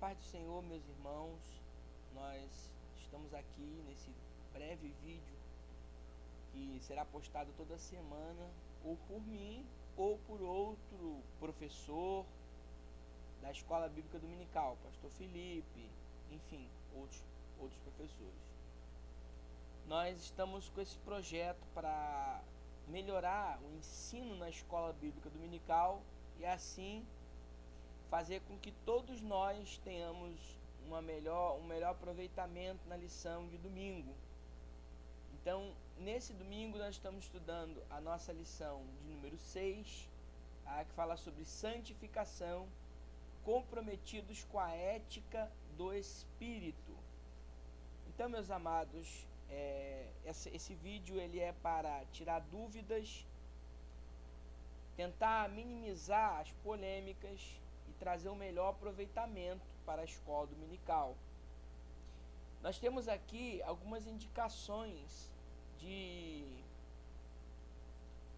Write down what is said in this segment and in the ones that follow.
paz do Senhor, meus irmãos. Nós estamos aqui nesse breve vídeo que será postado toda semana, ou por mim, ou por outro professor da Escola Bíblica Dominical, Pastor Felipe, enfim, outros professores. Nós estamos com esse projeto para melhorar o ensino na Escola Bíblica Dominical e assim fazer com que todos nós tenhamos um melhor aproveitamento na lição de domingo. Então, nesse domingo nós estamos estudando a nossa lição de número 6, que fala sobre santificação, comprometidos com a ética do Espírito. Então, meus amados, esse vídeo ele é para tirar dúvidas, tentar minimizar as polêmicas e trazer um melhor aproveitamento para a escola dominical. Nós temos aqui algumas indicações de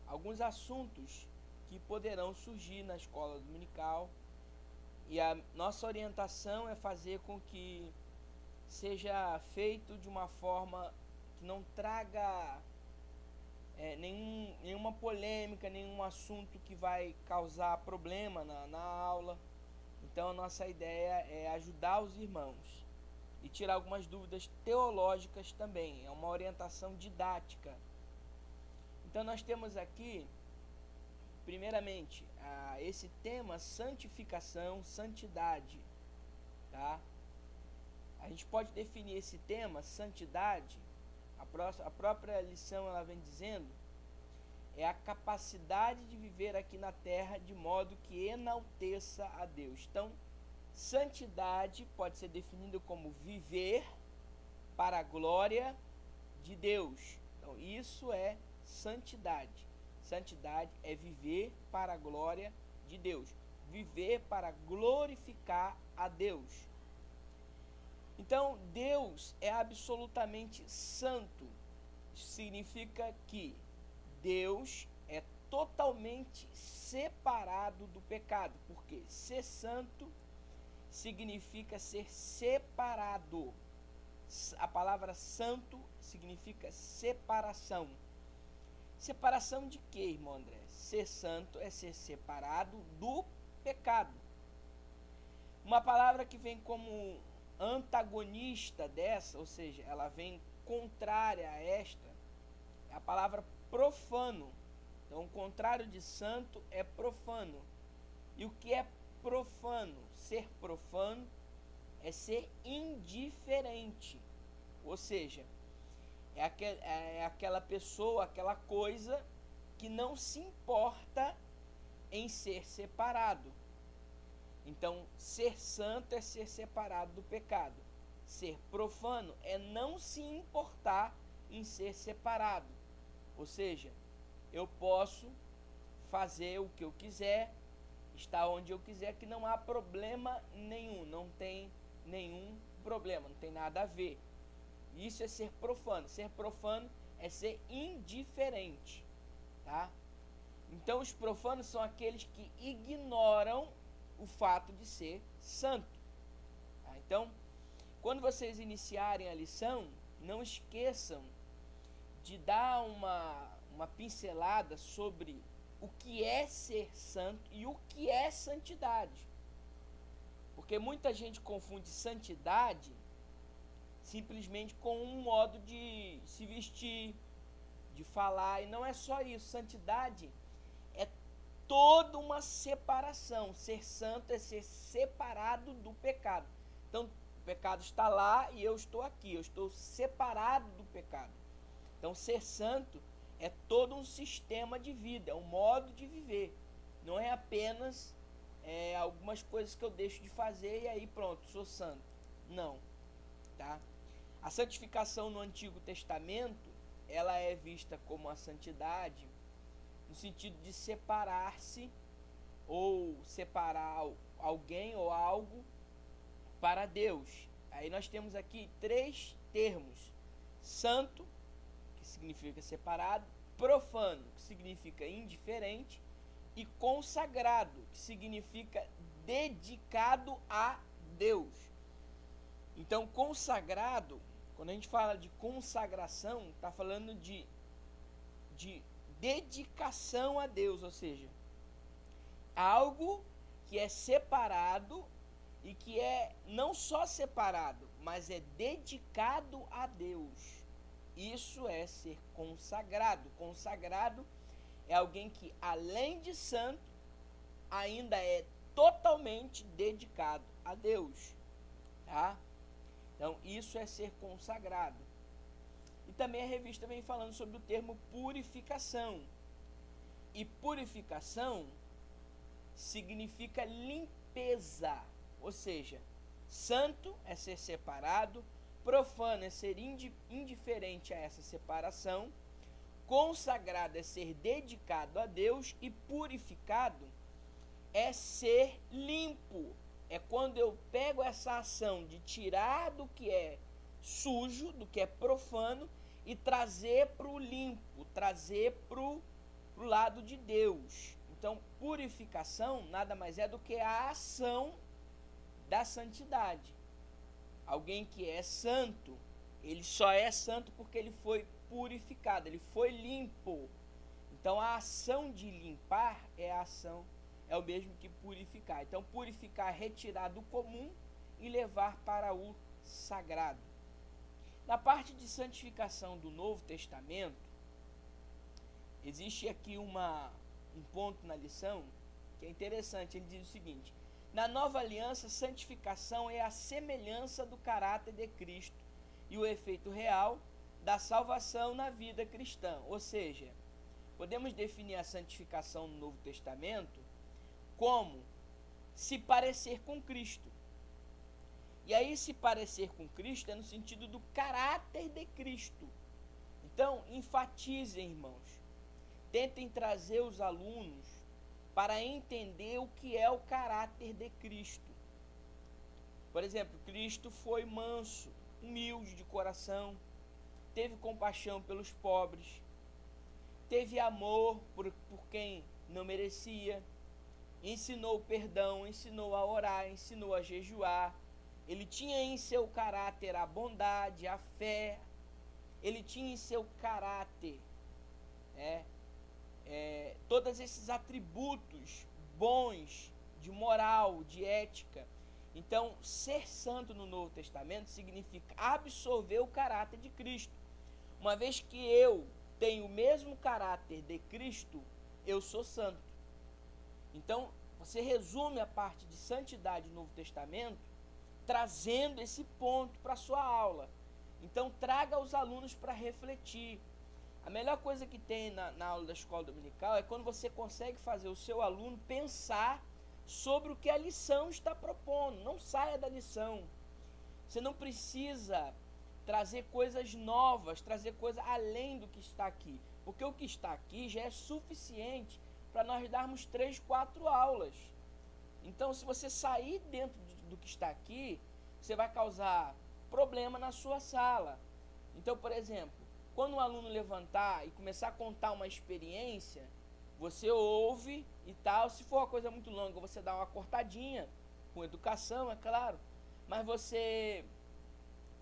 alguns assuntos que poderão surgir na escola dominical, e a nossa orientação é fazer com que seja feito de uma forma que não traga nenhuma polêmica, nenhum assunto que vai causar problema na aula. Então a nossa ideia é ajudar os irmãos e tirar algumas dúvidas teológicas também. É uma orientação didática. Então nós temos aqui, primeiramente, esse tema santificação, santidade, tá? A gente pode definir esse tema, santidade, a própria lição ela vem dizendo, é a capacidade de viver aqui na terra de modo que enalteça a Deus. Então, santidade pode ser definida como viver para a glória de Deus. Então, isso é santidade. Santidade é viver para a glória de Deus. Viver para glorificar a Deus. Então, Deus é absolutamente santo. Isso significa que Deus é totalmente separado do pecado, porque ser santo significa ser separado. A palavra santo significa separação. Separação de quê, irmão André? Ser santo é ser separado do pecado. Uma palavra que vem como antagonista dessa, ou seja, ela vem contrária a esta, é a palavra profano. Então, o contrário de santo é profano. E o que é profano? Ser profano é ser indiferente. Ou seja, é aquela pessoa, aquela coisa que não se importa em ser separado. Então, ser santo é ser separado do pecado. Ser profano é não se importar em ser separado. Ou seja, eu posso fazer o que eu quiser, estar onde eu quiser, que não há problema nenhum, não tem nenhum problema, não tem nada a ver. Isso é ser profano. Ser profano é ser indiferente, tá? Então, os profanos são aqueles que ignoram o fato de ser santo. Tá? Então, quando vocês iniciarem a lição, não esqueçam de dar uma pincelada sobre o que é ser santo e o que é santidade. Porque muita gente confunde santidade simplesmente com um modo de se vestir, de falar, e não é só isso. Santidade é toda uma separação. Ser santo é ser separado do pecado. Então, o pecado está lá e eu estou aqui, eu estou separado do pecado. Então, ser santo é todo um sistema de vida, é um modo de viver. Não é apenas algumas coisas que eu deixo de fazer e aí pronto, sou santo. Não, tá? A santificação no Antigo Testamento, ela é vista como a santidade no sentido de separar-se ou separar alguém ou algo para Deus. Aí nós temos aqui 3 termos: santo, que significa separado, profano, que significa indiferente, e consagrado, que significa dedicado a Deus. Então, consagrado, quando a gente fala de consagração, está falando de dedicação a Deus, ou seja, algo que é separado e que é não só separado, mas é dedicado a Deus. Isso é ser consagrado. Consagrado é alguém que, além de santo, ainda é totalmente dedicado a Deus, tá? Então, isso é ser consagrado. E também a revista vem falando sobre o termo purificação. E purificação significa limpeza, ou seja, santo é ser separado, profano é ser indiferente a essa separação, consagrado é ser dedicado a Deus e purificado é ser limpo. É quando eu pego essa ação de tirar do que é sujo, do que é profano e trazer para o limpo, trazer para o lado de Deus. Então, purificação nada mais é do que a ação da santidade. Alguém que é santo, ele só é santo porque ele foi purificado, ele foi limpo. Então, a ação de limpar é o mesmo que purificar. Então, purificar é retirar do comum e levar para o sagrado. Na parte de santificação do Novo Testamento, existe aqui um ponto na lição que é interessante. Ele diz o seguinte: na nova aliança, santificação é a semelhança do caráter de Cristo e o efeito real da salvação na vida cristã. Ou seja, podemos definir a santificação no Novo Testamento como se parecer com Cristo. E aí, se parecer com Cristo é no sentido do caráter de Cristo. Então, enfatizem, irmãos, tentem trazer os alunos para entender o que é o caráter de Cristo. Por exemplo, Cristo foi manso, humilde de coração, teve compaixão pelos pobres, teve amor por quem não merecia, ensinou perdão, ensinou a orar, ensinou a jejuar. Ele tinha em seu caráter a bondade, a fé. Ele tinha em seu caráter todos esses atributos bons de moral, de ética. Então, ser santo no Novo Testamento significa absorver o caráter de Cristo. Uma vez que eu tenho o mesmo caráter de Cristo, eu sou santo. Então, você resume a parte de santidade do Novo Testamento trazendo esse ponto para a sua aula. Então, traga os alunos para refletir. A melhor coisa que tem na aula da escola dominical é quando você consegue fazer o seu aluno pensar sobre o que a lição está propondo. Não saia da lição. Você não precisa trazer coisas novas, trazer coisas além do que está aqui. Porque o que está aqui já é suficiente para nós darmos 3, 4 aulas. Então, se você sair dentro do que está aqui, você vai causar problema na sua sala. Então, por exemplo, quando um aluno levantar e começar a contar uma experiência, você ouve e tal. Se for uma coisa muito longa, você dá uma cortadinha, com educação, é claro. Mas você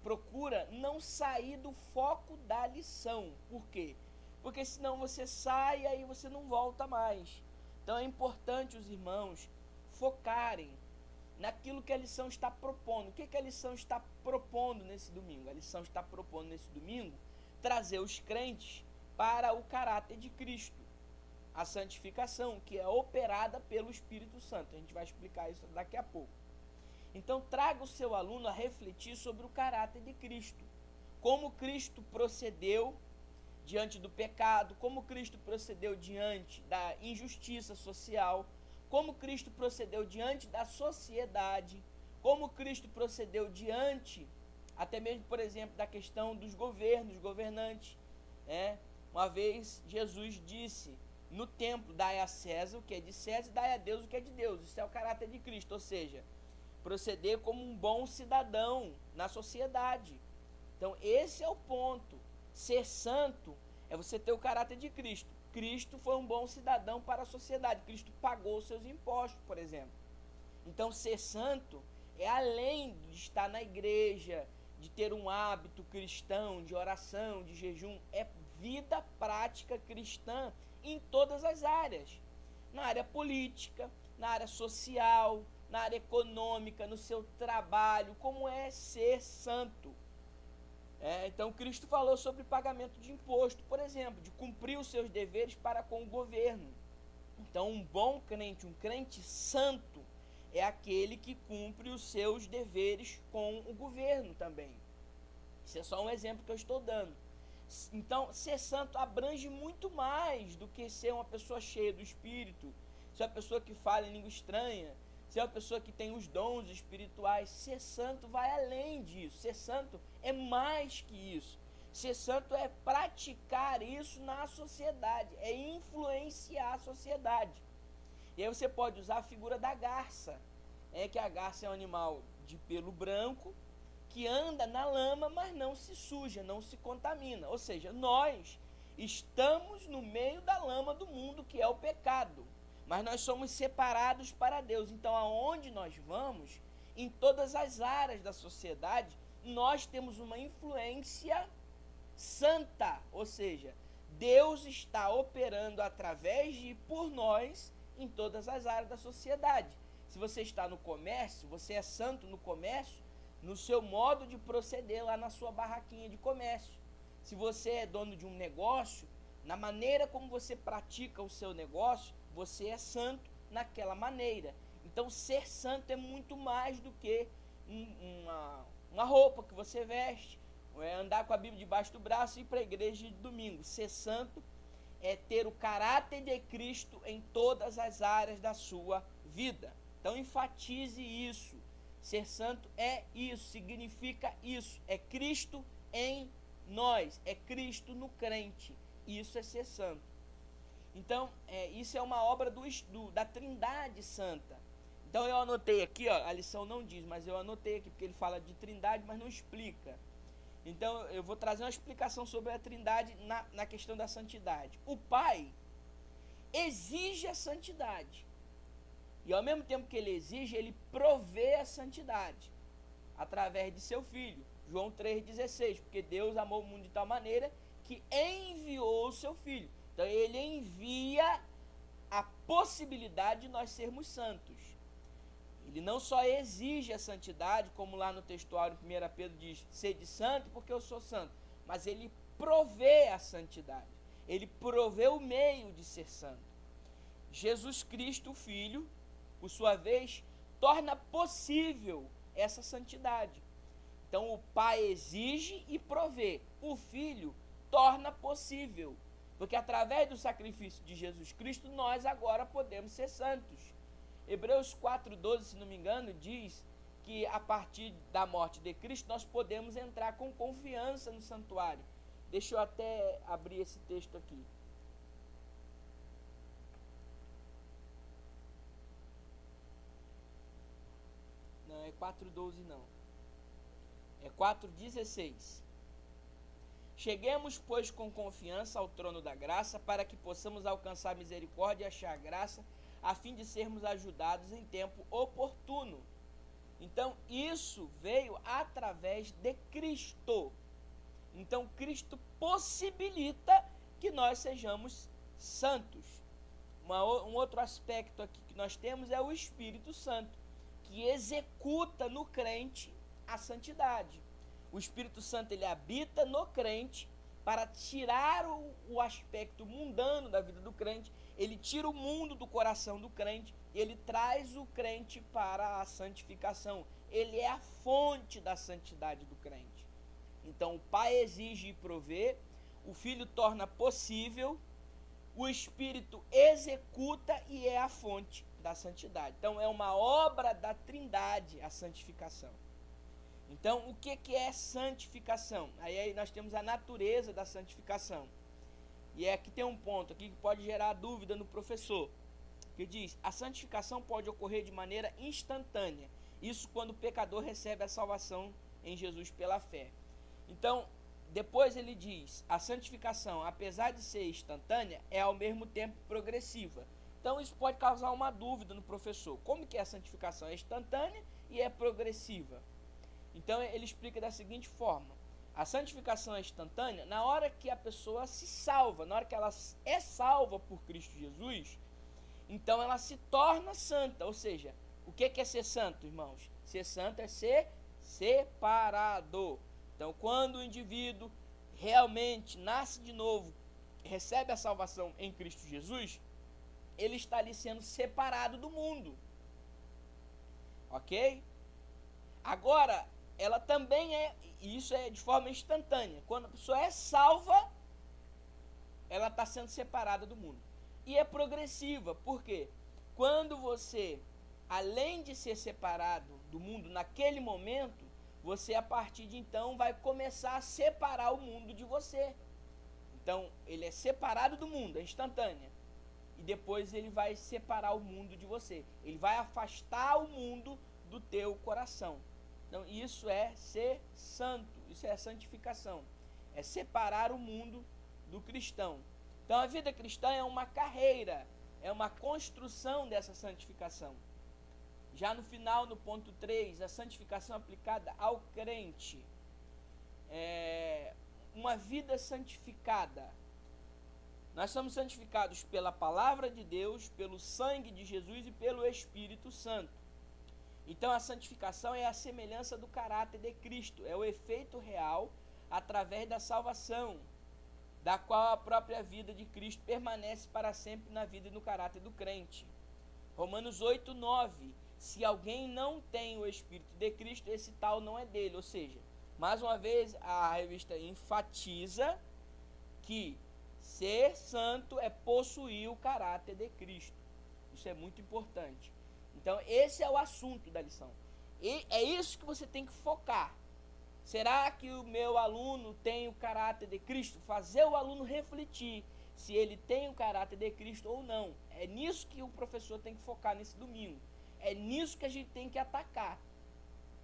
procura não sair do foco da lição. Por quê? Porque senão você sai e aí você não volta mais. Então é importante os irmãos focarem naquilo que a lição está propondo. O que a lição está propondo nesse domingo? A lição está propondo nesse domingo trazer os crentes para o caráter de Cristo, a santificação, que é operada pelo Espírito Santo. A gente vai explicar isso daqui a pouco. Então, traga o seu aluno a refletir sobre o caráter de Cristo. Como Cristo procedeu diante do pecado, como Cristo procedeu diante da injustiça social, como Cristo procedeu diante da sociedade, como Cristo procedeu diante até mesmo, por exemplo, da questão dos governos, governantes. Uma vez Jesus disse no templo: dai a César o que é de César e dai a Deus o que é de Deus. Isso é o caráter de Cristo, ou seja, proceder como um bom cidadão na sociedade. Então esse é o ponto. Ser santo é você ter o caráter de Cristo. Cristo foi um bom cidadão para a sociedade. Cristo pagou os seus impostos, por exemplo. Então ser santo é além de estar na igreja, de ter um hábito cristão, de oração, de jejum, é vida prática cristã em todas as áreas. Na área política, na área social, na área econômica, no seu trabalho, como é ser santo. Então Cristo falou sobre pagamento de imposto, por exemplo, de cumprir os seus deveres para com o governo. Então um bom crente, um crente santo, é aquele que cumpre os seus deveres com o governo também. Isso é só um exemplo que eu estou dando. Então, ser santo abrange muito mais do que ser uma pessoa cheia do Espírito, ser uma pessoa que fala em língua estranha, ser uma pessoa que tem os dons espirituais. Ser santo vai além disso. Ser santo é mais que isso. Ser santo é praticar isso na sociedade, é influenciar a sociedade. E aí você pode usar a figura da garça, que a garça é um animal de pelo branco, que anda na lama, mas não se suja, não se contamina. Ou seja, nós estamos no meio da lama do mundo, que é o pecado, mas nós somos separados para Deus. Então, aonde nós vamos, em todas as áreas da sociedade, nós temos uma influência santa, ou seja, Deus está operando através de e por nós em todas as áreas da sociedade. Se você está no comércio, você é santo no comércio, no seu modo de proceder lá na sua barraquinha de comércio. Se você é dono de um negócio, na maneira como você pratica o seu negócio, você é santo naquela maneira. Então, ser santo é muito mais do que uma roupa que você veste, é andar com a Bíblia debaixo do braço e ir para a igreja de domingo. Ser santo é ter o caráter de Cristo em todas as áreas da sua vida. Então, enfatize isso. Ser santo é isso, significa isso, é Cristo em nós, é Cristo no crente, isso é ser santo. Então, isso é uma obra da Trindade Santa. Então eu anotei aqui, a lição não diz, mas eu anotei aqui, porque ele fala de Trindade, mas não explica. Então eu vou trazer uma explicação sobre a Trindade na questão da santidade. O Pai exige a santidade. E ao mesmo tempo que ele exige, ele provê a santidade através de seu Filho. João 3,16, porque Deus amou o mundo de tal maneira que enviou o seu Filho. Então ele envia a possibilidade de nós sermos santos. Ele não só exige a santidade, como lá no textuário 1 Pedro diz, sede santo porque eu sou santo, mas ele provê a santidade. Ele provê o meio de ser santo. Jesus Cristo, o Filho, por sua vez, torna possível essa santidade. Então o Pai exige e provê, o Filho torna possível, porque através do sacrifício de Jesus Cristo, nós agora podemos ser santos. Hebreus 4,12, se não me engano, diz que a partir da morte de Cristo, nós podemos entrar com confiança no santuário. Deixa eu até abrir esse texto aqui. Não, é 4,12 não. É 4,16. Cheguemos, pois, com confiança ao trono da graça, para que possamos alcançar misericórdia e achar graça, a fim de sermos ajudados em tempo oportuno. Então, isso veio através de Cristo. Então, Cristo possibilita que nós sejamos santos. Um outro aspecto aqui que nós temos é o Espírito Santo, que executa no crente a santidade. O Espírito Santo, ele habita no crente para tirar o aspecto mundano da vida do crente. Ele tira o mundo do coração do crente e ele traz o crente para a santificação. Ele é a fonte da santidade do crente. Então o Pai exige e provê, o Filho torna possível, o Espírito executa e é a fonte da santidade. Então é uma obra da Trindade a santificação. Então o que é santificação? Aí nós temos a natureza da santificação. E aqui tem um ponto aqui que pode gerar dúvida no professor, que diz: a santificação pode ocorrer de maneira instantânea. Isso quando o pecador recebe a salvação em Jesus pela fé. Então, depois ele diz: a santificação, apesar de ser instantânea, é ao mesmo tempo progressiva. Então isso pode causar uma dúvida no professor. Como que a santificação é instantânea e é progressiva? Então ele explica da seguinte forma: a santificação é instantânea na hora que a pessoa se salva, na hora que ela é salva por Cristo Jesus, então ela se torna santa. Ou seja, o que é ser santo, irmãos? Ser santo é ser separado. Então quando o indivíduo realmente nasce de novo, recebe a salvação em Cristo Jesus, ele está ali sendo separado do mundo, ok? Agora, ela também e isso é de forma instantânea, quando a pessoa é salva, ela está sendo separada do mundo, e é progressiva, porque quando você, além de ser separado do mundo naquele momento, você a partir de então vai começar a separar o mundo de você. Então ele é separado do mundo, é instantânea, e depois ele vai separar o mundo de você, ele vai afastar o mundo do teu coração. Então isso é ser santo, isso é a santificação, é separar o mundo do cristão. Então a vida cristã é uma carreira, é uma construção dessa santificação. Já no final, no ponto 3, a santificação aplicada ao crente, uma vida santificada. Nós somos santificados pela palavra de Deus, pelo sangue de Jesus e pelo Espírito Santo. Então a santificação é a semelhança do caráter de Cristo, é o efeito real através da salvação, da qual a própria vida de Cristo permanece para sempre na vida e no caráter do crente. Romanos 8:9, se alguém não tem o Espírito de Cristo, esse tal não é dele. Ou seja, mais uma vez a revista enfatiza que ser santo é possuir o caráter de Cristo. Isso é muito importante. Então esse é o assunto da lição, e é isso que você tem que focar. Será que o meu aluno tem o caráter de Cristo? Fazer o aluno refletir se ele tem o caráter de Cristo ou não. É nisso que o professor tem que focar nesse domingo. É nisso que a gente tem que atacar.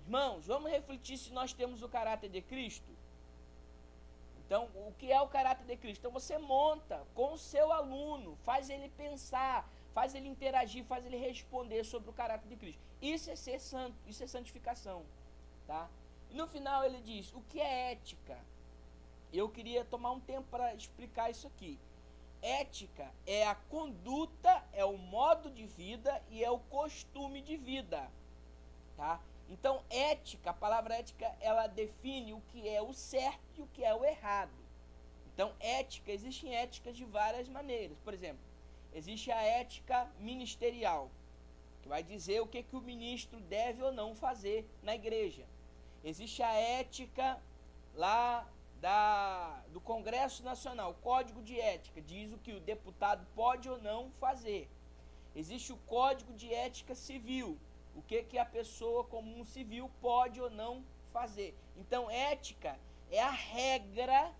Irmãos, vamos refletir se nós temos o caráter de Cristo? Então, o que é o caráter de Cristo? Então você monta com o seu aluno, faz ele pensar, faz ele interagir, faz ele responder sobre o caráter de Cristo. Isso é ser santo, isso é santificação, tá? E no final ele diz, o que é ética? Eu queria tomar um tempo para explicar isso aqui. Ética é a conduta, é o modo de vida e é o costume de vida, tá? Então, ética, a palavra ética, ela define o que é o certo e o que é o errado. Então, ética, existem éticas de várias maneiras. Por exemplo, existe a ética ministerial, que vai dizer o que o ministro deve ou não fazer na igreja. Existe a ética lá do Congresso Nacional, Código de Ética, diz o que o deputado pode ou não fazer. Existe o Código de Ética Civil, o que a pessoa comum civil pode ou não fazer. Então, ética é a regra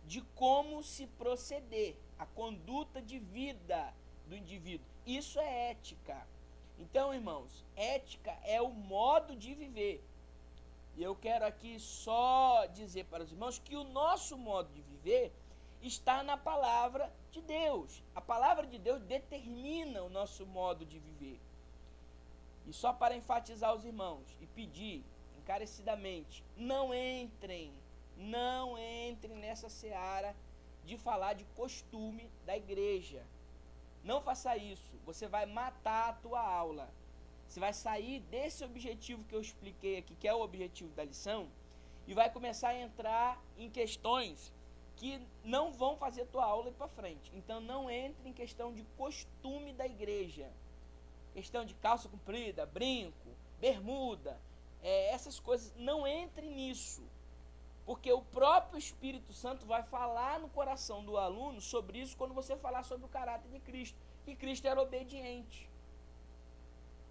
de como se proceder, a conduta de vida do indivíduo. Isso é ética. Então, irmãos, ética é o modo de viver. E eu quero aqui só dizer para os irmãos que o nosso modo de viver está na palavra de Deus. A palavra de Deus determina o nosso modo de viver. E só para enfatizar os irmãos e pedir encarecidamente, não entrem nessa seara de falar de costume da igreja. Não faça isso, você vai matar a tua aula. Você vai sair desse objetivo que eu expliquei aqui, que é o objetivo da lição, e vai começar a entrar em questões que não vão fazer tua aula ir para frente. Então não entre em questão de costume da igreja. Questão de calça comprida, brinco, bermuda, essas coisas, não entre nisso. Porque o próprio Espírito Santo vai falar no coração do aluno sobre isso quando você falar sobre o caráter de Cristo, que Cristo era obediente.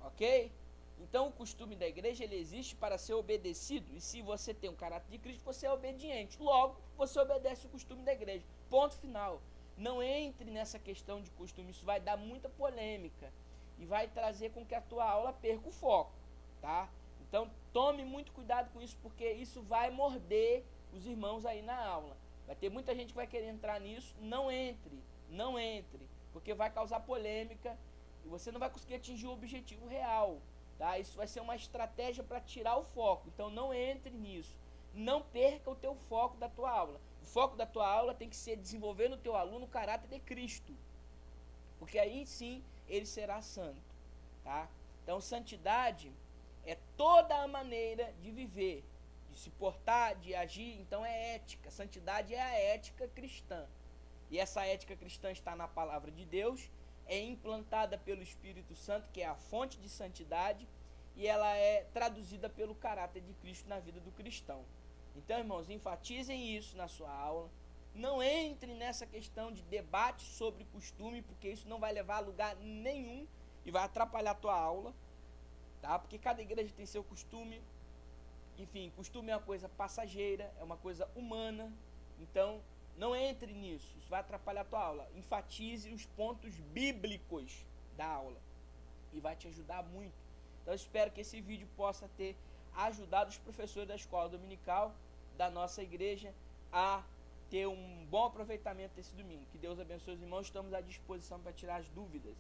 Ok? Então o costume da igreja, ele existe para ser obedecido, e se você tem o caráter de Cristo, você é obediente, logo você obedece o costume da igreja, ponto final. Não entre nessa questão de costume, isso vai dar muita polêmica e vai trazer com que a tua aula perca o foco, tá? Então tome muito cuidado com isso, porque isso vai morder os irmãos aí na aula. Vai ter muita gente que vai querer entrar nisso, não entre, porque vai causar polêmica e você não vai conseguir atingir o objetivo real, tá? Isso vai ser uma estratégia para tirar o foco, então não entre nisso. Não perca o teu foco da tua aula. O foco da tua aula tem que ser desenvolver no teu aluno o caráter de Cristo, porque aí sim ele será santo, tá? Então santidade é toda a maneira de viver, de se portar, de agir. Então é ética. Santidade é a ética cristã. E essa ética cristã está na palavra de Deus, é implantada pelo Espírito Santo, que é a fonte de santidade, e ela é traduzida pelo caráter de Cristo na vida do cristão. Então, irmãos, enfatizem isso na sua aula. Não entre nessa questão de debate sobre costume, porque isso não vai levar a lugar nenhum e vai atrapalhar a tua aula, tá? Porque cada igreja tem seu costume. Enfim, costume é uma coisa passageira, é uma coisa humana. Então, não entre nisso, isso vai atrapalhar a tua aula. Enfatize os pontos bíblicos da aula e vai te ajudar muito. Então, eu espero que esse vídeo possa ter ajudado os professores da escola dominical da nossa igreja a ter um bom aproveitamento desse domingo. Que Deus abençoe os irmãos, estamos à disposição para tirar as dúvidas.